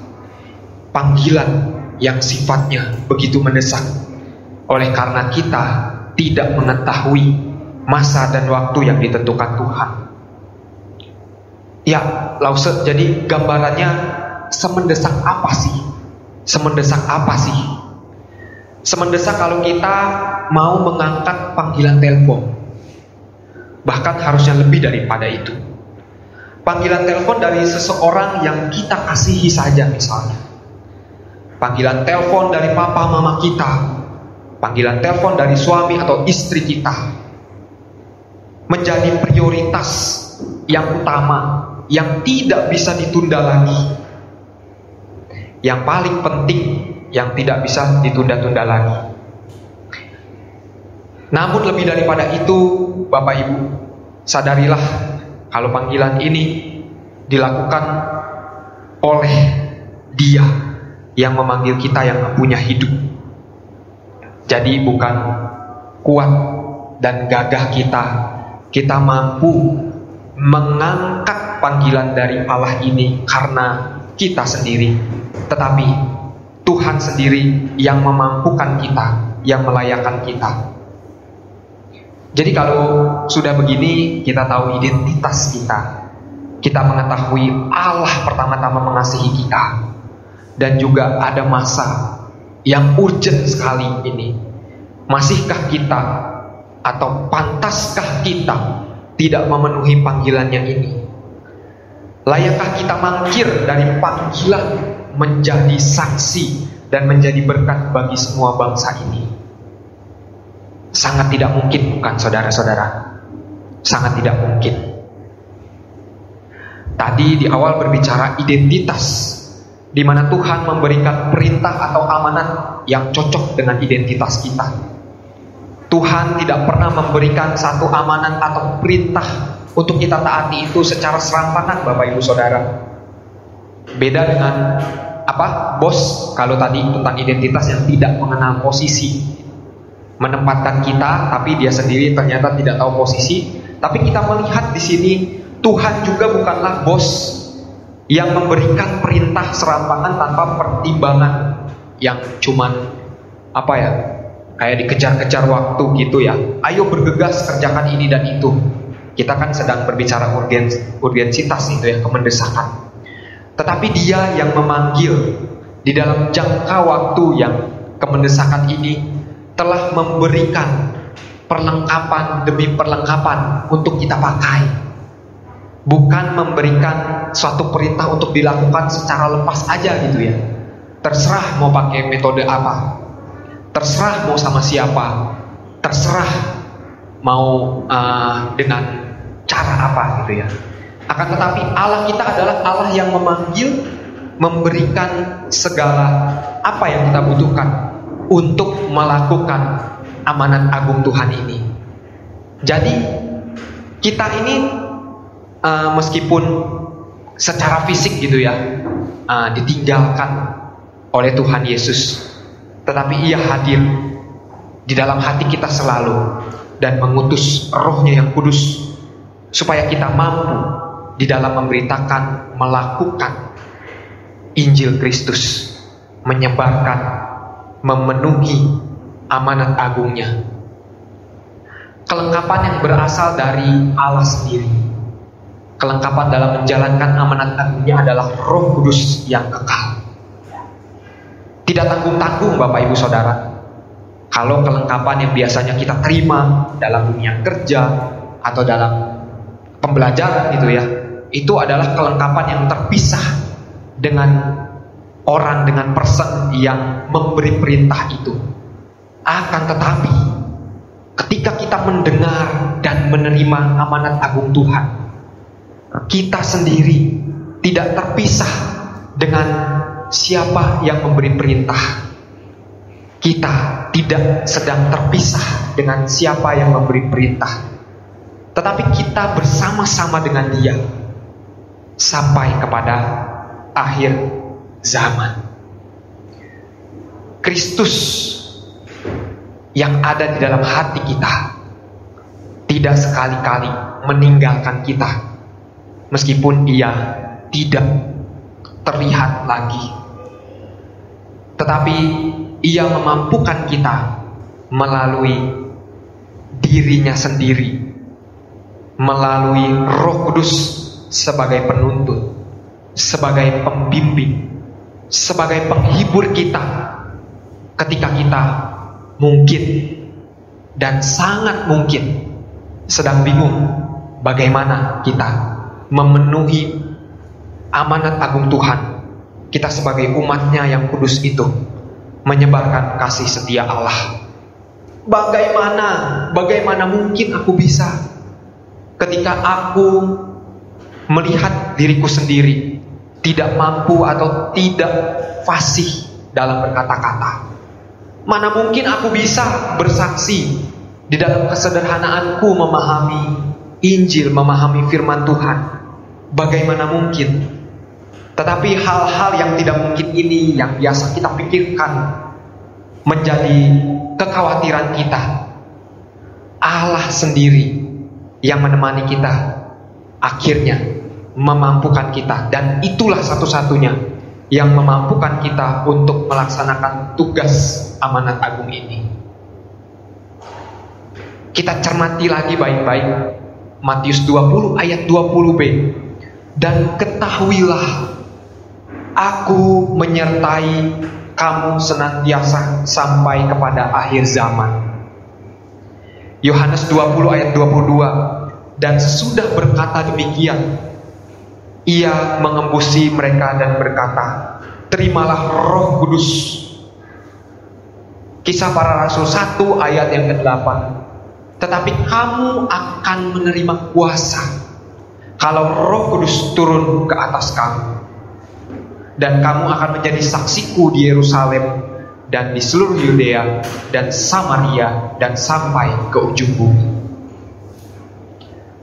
Panggilan yang sifatnya begitu mendesak, oleh karena kita tidak mengetahui masa dan waktu yang ditentukan Tuhan. Ya, Lause, jadi gambarannya semendesak apa sih? Semendesak apa sih? Semendesak kalau kita mau mengangkat panggilan telepon. Bahkan harusnya lebih daripada itu. Panggilan telepon dari seseorang yang kita kasihi saja misalnya. Panggilan telepon dari papa mama kita, panggilan telepon dari suami atau istri kita, menjadi prioritas yang utama, yang tidak bisa ditunda lagi, yang paling penting, yang tidak bisa ditunda-tunda lagi. Namun lebih daripada itu, Bapak Ibu, sadarilah kalau panggilan ini dilakukan oleh Dia yang memanggil kita, yang punya hidup. Jadi bukan kuat dan gagah kita mampu mengangkat panggilan dari Allah ini karena kita sendiri, tetapi Tuhan sendiri yang memampukan kita, yang melayakkan kita. Jadi kalau sudah begini, kita tahu identitas kita. Kita mengetahui Allah pertama-tama mengasihi kita. Dan juga ada masa yang urgent sekali ini. Masihkah kita atau pantaskah kita tidak memenuhi panggilannya ini? Layakkah kita mangkir dari panggilan menjadi saksi dan menjadi berkat bagi semua bangsa ini? Sangat tidak mungkin, bukan saudara-saudara? Sangat tidak mungkin. Tadi di awal berbicara identitas, di mana Tuhan memberikan perintah atau amanat yang cocok dengan identitas kita. Tuhan tidak pernah memberikan satu amanat atau perintah untuk kita taati itu secara serampangan, Bapak Ibu Saudara. Beda dengan bos, kalau tadi tentang identitas yang tidak mengenal posisi, menempatkan kita, tapi dia sendiri ternyata tidak tahu posisi. Tapi kita melihat di sini Tuhan juga bukanlah bos yang memberikan perintah serampangan tanpa pertimbangan, yang cuman kayak dikejar-kejar waktu gitu ya. Ayo bergegas kerjakan ini dan itu. Kita kan sedang berbicara urgensitas itu ya, kemendesakan. Tetapi Dia yang memanggil di dalam jangka waktu yang kemendesakan ini telah memberikan perlengkapan demi perlengkapan untuk kita pakai. Bukan memberikan suatu perintah untuk dilakukan secara lepas aja gitu ya. Terserah mau pakai metode apa, terserah mau sama siapa, terserah mau dengan cara apa gitu ya. Akan tetapi Allah kita adalah Allah yang memanggil, memberikan segala apa yang kita butuhkan untuk melakukan amanat agung Tuhan ini. Jadi kita ini meskipun secara fisik gitu ya ditinggalkan oleh Tuhan Yesus, tetapi Ia hadir di dalam hati kita selalu dan mengutus Roh-Nya yang kudus supaya kita mampu di dalam memberitakan, melakukan Injil Kristus, menyebarkan, memenuhi amanat agungnya. Kelengkapan yang berasal dari Allah sendiri. Kelengkapan dalam menjalankan amanat agungnya adalah Roh Kudus yang kekal. Tidak tanggung-tanggung Bapak Ibu Saudara. Kalau kelengkapan yang biasanya kita terima dalam dunia kerja atau dalam pembelajaran gitu ya, itu adalah kelengkapan yang terpisah dengan orang, dengan person yang memberi perintah itu. Akan tetapi ketika kita mendengar dan menerima amanat agung Tuhan, kita sendiri tidak terpisah dengan siapa yang memberi perintah. Kita tidak sedang terpisah dengan siapa yang memberi perintah, tetapi kita bersama-sama dengan Dia sampai kepada akhir zaman. Kristus yang ada di dalam hati kita tidak sekali-kali meninggalkan kita, meskipun Ia tidak terlihat lagi. Tetapi Ia memampukan kita melalui dirinya sendiri, melalui Roh Kudus sebagai penuntut, sebagai pembimbing, sebagai penghibur kita ketika kita mungkin dan sangat mungkin sedang bingung bagaimana kita memenuhi amanat agung Tuhan. Kita sebagai umatnya yang kudus itu menyebarkan kasih setia Allah. Bagaimana mungkin aku bisa ketika aku melihat diriku sendiri tidak mampu atau tidak fasih dalam berkata-kata. Mana mungkin aku bisa bersaksi di dalam kesederhanaanku memahami Injil, memahami firman Tuhan. Bagaimana mungkin? Tetapi hal-hal yang tidak mungkin ini yang biasa kita pikirkan menjadi kekhawatiran kita. Allah sendiri yang menemani kita akhirnya memampukan kita, dan itulah satu-satunya yang memampukan kita untuk melaksanakan tugas amanat agung ini. Kita cermati lagi baik-baik Matius 20 ayat 20b. Dan ketahuilah, aku menyertai kamu senantiasa sampai kepada akhir zaman. Yohanes 20 ayat 22. Dan sesudah berkata demikian, ia mengembusi mereka dan berkata, terimalah Roh Kudus. Kisah Para Rasul 1 ayat yang ke-8. Tetapi kamu akan menerima kuasa kalau Roh Kudus turun ke atas kamu. Dan kamu akan menjadi saksiku di Yerusalem dan di seluruh Yudea dan Samaria dan sampai ke ujung bumi.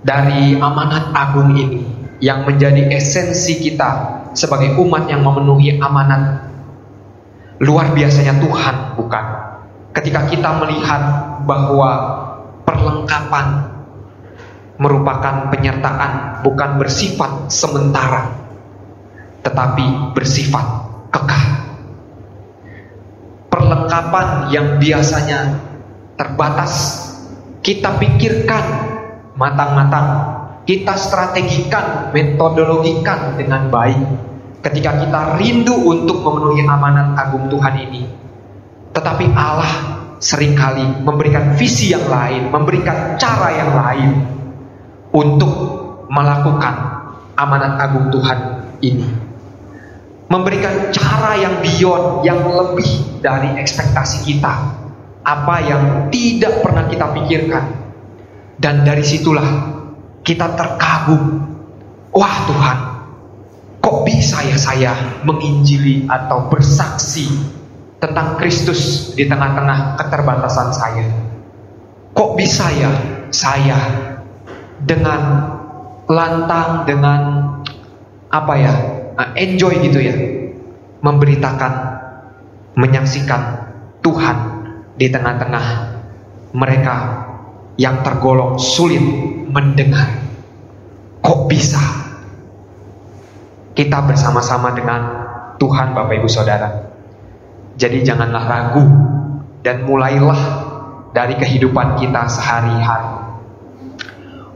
Dari amanat agung ini yang menjadi esensi kita sebagai umat yang memenuhi amanat, luar biasanya Tuhan, bukan? Ketika kita melihat bahwa perlengkapan merupakan penyertaan bukan bersifat sementara, tetapi bersifat kekal. Perlengkapan yang biasanya terbatas, kita pikirkan matang-matang, kita strategikan, metodologikan dengan baik. Ketika kita rindu untuk memenuhi amanat agung Tuhan ini, tetapi Allah seringkali memberikan visi yang lain, memberikan cara yang lain untuk melakukan amanat agung Tuhan ini, memberikan cara yang beyond, yang lebih dari ekspektasi kita, apa yang tidak pernah kita pikirkan. Dan dari situlah kita terkagum, wah Tuhan, kok bisa ya saya menginjili atau bersaksi tentang Kristus di tengah-tengah keterbatasan saya? Kok bisa ya saya dengan lantang, dengan enjoy gitu ya, memberitakan, menyaksikan Tuhan di tengah-tengah mereka yang tergolong sulit mendengar. Kok bisa? Kita bersama-sama dengan Tuhan, Bapak Ibu Saudara. Jadi janganlah ragu dan mulailah dari kehidupan kita sehari-hari.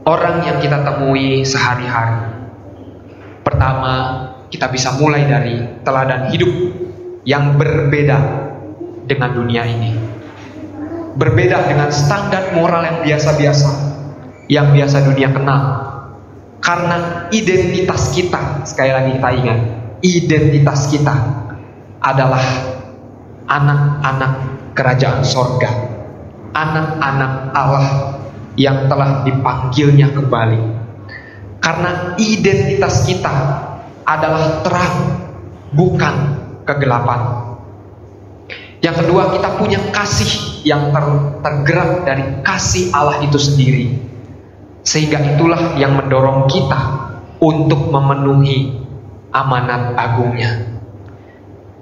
Orang yang kita temui sehari-hari, pertama, kita bisa mulai dari teladan hidup yang berbeda dengan dunia ini. Berbeda dengan standar moral yang biasa-biasa, yang biasa dunia kenal. Karena identitas kita, sekali lagi kita ingat, identitas kita adalah anak-anak kerajaan sorga, anak-anak Allah yang telah dipanggilnya kembali. Karena identitas kita adalah terang, bukan kegelapan. Yang kedua, kita punya kasih yang tergerak dari kasih Allah itu sendiri, sehingga itulah yang mendorong kita untuk memenuhi amanat agungnya.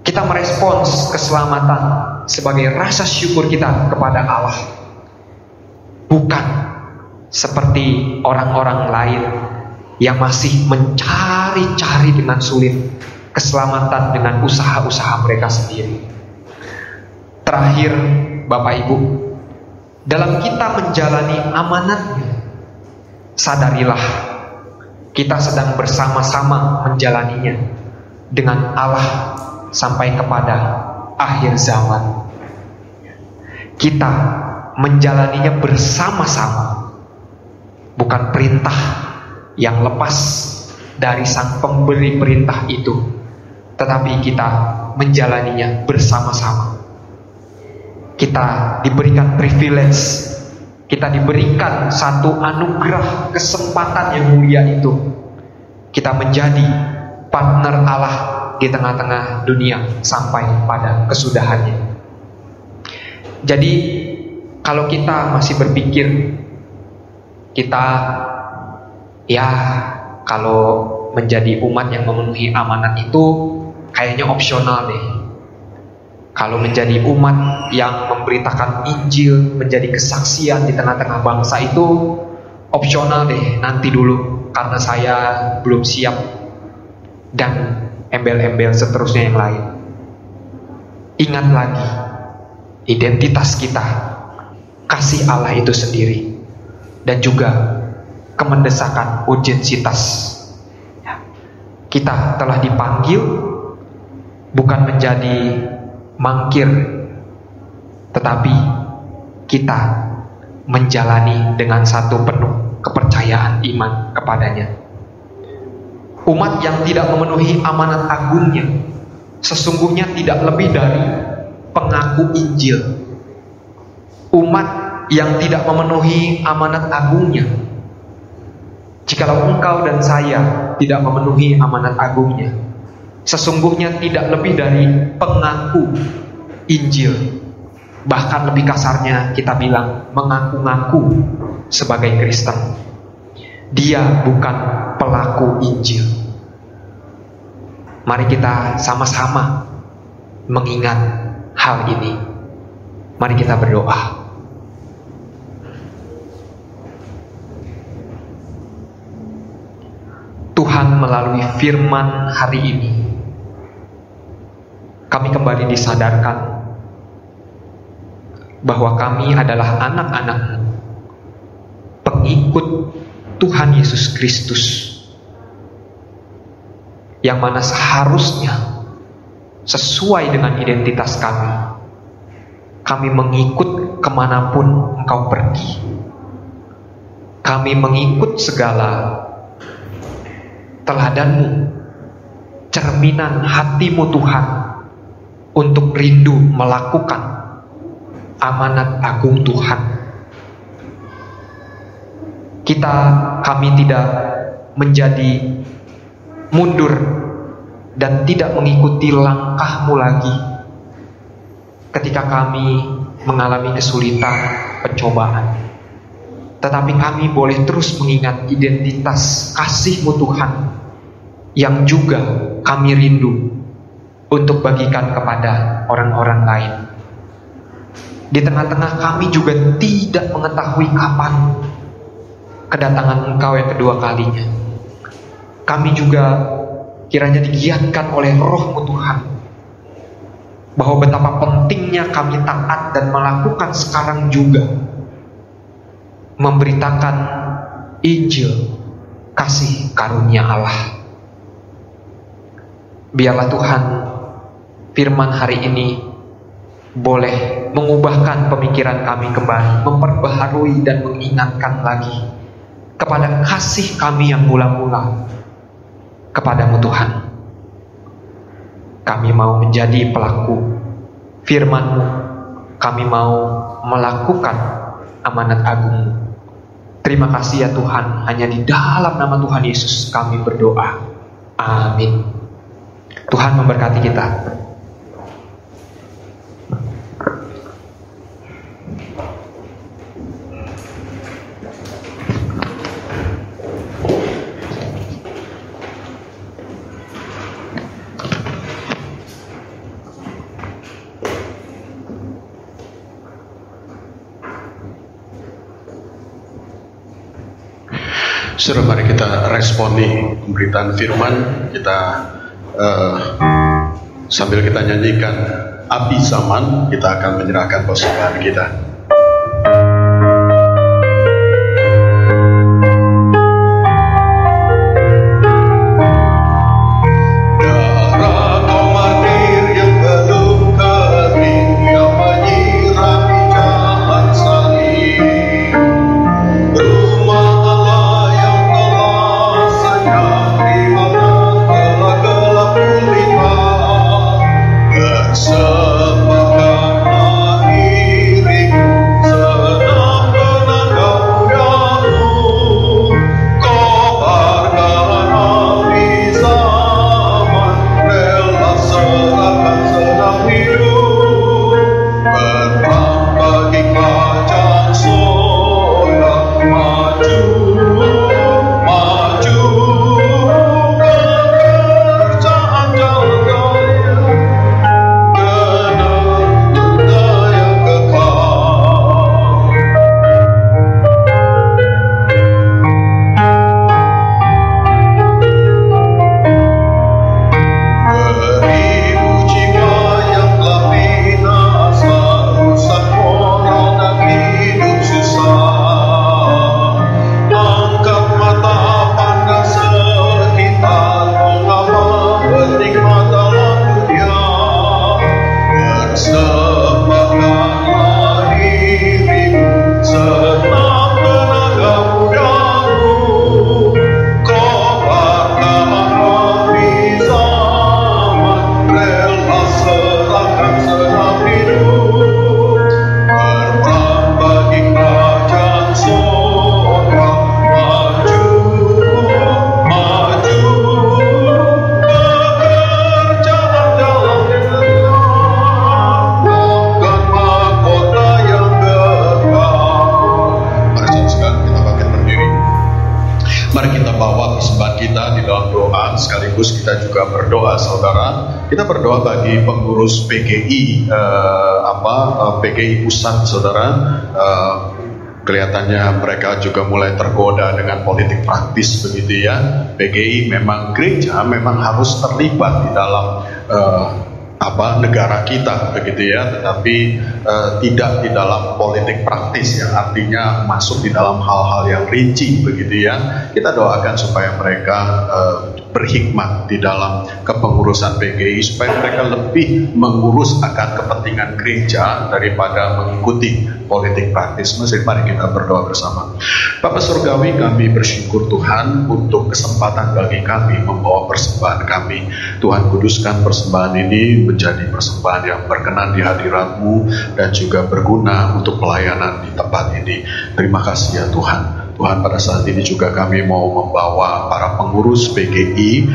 Kita merespons keselamatan sebagai rasa syukur kita kepada Allah, bukan seperti orang-orang lain yang masih mencari-cari dengan sulit keselamatan dengan usaha-usaha mereka sendiri. Terakhir, Bapak Ibu, dalam kita menjalani amanatnya, sadarilah kita sedang bersama-sama menjalaninya dengan Allah sampai kepada akhir zaman. Kita menjalaninya bersama-sama, bukan perintah yang lepas dari sang pemberi perintah itu, tetapi kita menjalaninya bersama-sama. Kita diberikan privilege, kita diberikan satu anugerah kesempatan yang mulia itu. Kita menjadi partner Allah di tengah-tengah dunia sampai pada kesudahannya. Jadi kalau kita masih berpikir kita kalau menjadi umat yang memenuhi amanat itu kayaknya opsional deh. Kalau menjadi umat yang memberitakan Injil, menjadi kesaksian di tengah-tengah bangsa itu opsional deh, nanti dulu karena saya belum siap, dan embel-embel seterusnya yang lain. Ingat lagi, identitas kita kasih Allah itu sendiri, dan juga kemendesakan urgensitas. Kita telah dipanggil bukan menjadi mangkir, tetapi kita menjalani dengan satu penuh kepercayaan iman kepadanya. Umat yang tidak memenuhi amanat agungnya sesungguhnya tidak lebih dari pengaku Injil. Umat yang tidak memenuhi amanat agungnya, jikalau engkau dan saya tidak memenuhi amanat agungnya, sesungguhnya tidak lebih dari pengaku Injil. Bahkan lebih kasarnya kita bilang mengaku-ngaku sebagai Kristen. Dia bukan pelaku Injil. Mari kita sama-sama mengingat hal ini. Mari kita berdoa. Tuhan, melalui firman hari ini, kami kembali disadarkan bahwa kami adalah anak-anak pengikut Tuhan Yesus Kristus, yang mana seharusnya sesuai dengan identitas kami mengikut kemanapun engkau pergi. Kami mengikut segala teladanmu, cerminan hatimu Tuhan, untuk rindu melakukan amanat agung Tuhan. Kami tidak menjadi mundur dan tidak mengikuti langkahmu lagi ketika kami mengalami kesulitan, pencobaan. Tetapi kami boleh terus mengingat identitas kasih-Mu Tuhan, yang juga kami rindu untuk bagikan kepada orang-orang lain. Di tengah-tengah kami juga tidak mengetahui kapan kedatangan Engkau yang kedua kalinya. Kami juga kiranya digiatkan oleh Roh-Mu Tuhan, bahwa betapa pentingnya kami taat dan melakukan sekarang juga, memberitakan Injil kasih karunia Allah. Biarlah Tuhan, firman hari ini boleh mengubahkan pemikiran kami kembali, memperbaharui dan mengingatkan lagi kepada kasih kami yang mula-mula kepadamu Tuhan. Kami mau menjadi pelaku firman-Mu, kami mau melakukan amanat agung. Terima kasih ya Tuhan, hanya di dalam nama Tuhan Yesus kami berdoa. Amin. Tuhan memberkati kita. Saudara, mari kita responi pemberitaan firman. Kita sambil kita nyanyikan Api Zaman, kita akan menyerahkan persembahan kita. Semoga akhiri Tuhan, sekaligus kita juga berdoa, saudara. Kita berdoa bagi pengurus PGI, PGI pusat, saudara. Kelihatannya mereka juga mulai tergoda dengan politik praktis begitu ya. PGI memang gereja memang harus terlibat di dalam negara kita begitu ya, tetapi tidak di dalam politik praktis yang artinya masuk di dalam hal-hal yang rinci begitu ya. Kita doakan supaya mereka berhikmat di dalam kepengurusan PGI, supaya mereka lebih mengurus akan kepentingan gereja daripada mengikuti politik praktis. Mari kita berdoa bersama. Bapa Surgawi, kami bersyukur Tuhan untuk kesempatan bagi kami membawa persembahan kami. Tuhan, kuduskan persembahan ini menjadi persembahan yang berkenan di hadirat-Mu dan juga berguna untuk pelayanan di tempat ini. Terima kasih ya Tuhan. Tuhan, pada saat ini juga kami mau membawa para pengurus PGI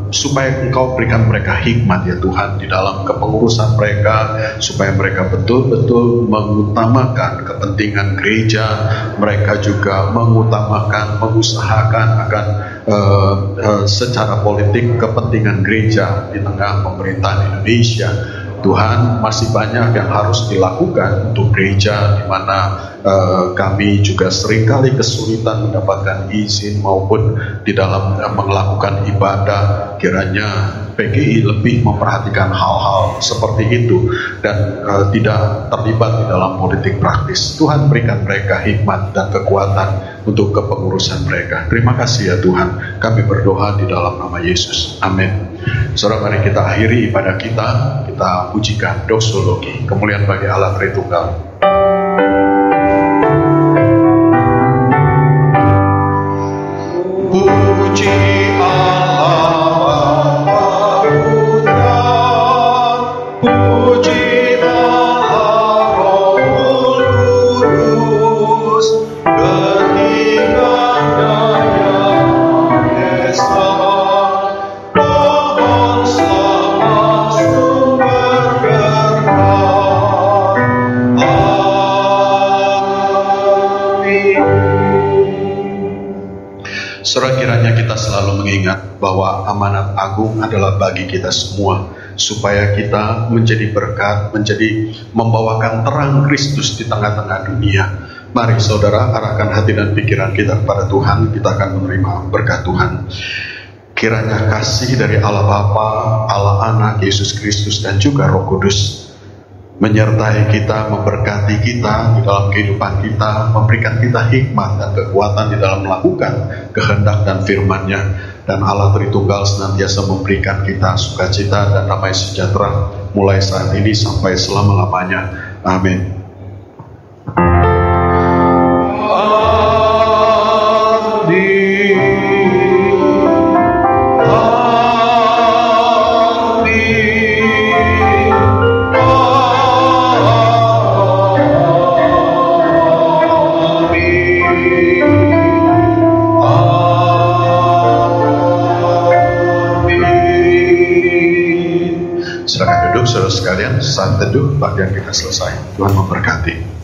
supaya Engkau berikan mereka hikmat ya Tuhan di dalam kepengurusan mereka, supaya mereka betul-betul mengutamakan kepentingan gereja. Mereka juga mengusahakan akan secara politik kepentingan gereja di tengah pemerintahan Indonesia. Tuhan, masih banyak yang harus dilakukan untuk gereja, di mana kami juga seringkali kesulitan mendapatkan izin maupun di dalam melakukan ibadah. Kiranya PGI lebih memperhatikan hal-hal seperti itu dan tidak terlibat di dalam politik praktis. Tuhan, berikan mereka hikmat dan kekuatan untuk kepengurusan mereka. Terima kasih ya Tuhan. Kami berdoa di dalam nama Yesus. Amin. Saudara, mari kita akhiri ibadah kita. Kita pujikan doksologi. Kemuliaan bagi Allah Tritunggal. Puji Allah Bapa Putra, puji Allah Roh Kudus, ketika daya Esa, mohon selamat sumber berkah. Amin. Saudara, kiranya kita selalu mengingat bahwa amanat agung adalah bagi kita semua, supaya kita menjadi berkat, membawakan terang Kristus di tengah-tengah dunia. Mari saudara, arahkan hati dan pikiran kita kepada Tuhan. Kita akan menerima berkat Tuhan. Kiranya kasih dari Allah Bapa, Allah Anak, Yesus Kristus, dan juga Roh Kudus menyertai kita, memberkati kita di dalam kehidupan kita, memberikan kita hikmat dan kekuatan di dalam melakukan kehendak dan firman-Nya. Dan Allah Tritunggal senantiasa memberikan kita sukacita dan damai sejahtera mulai saat ini sampai selama-lamanya. Amin. Saudara sekalian, saat teduh bagian kita selesai. Tuhan memberkati.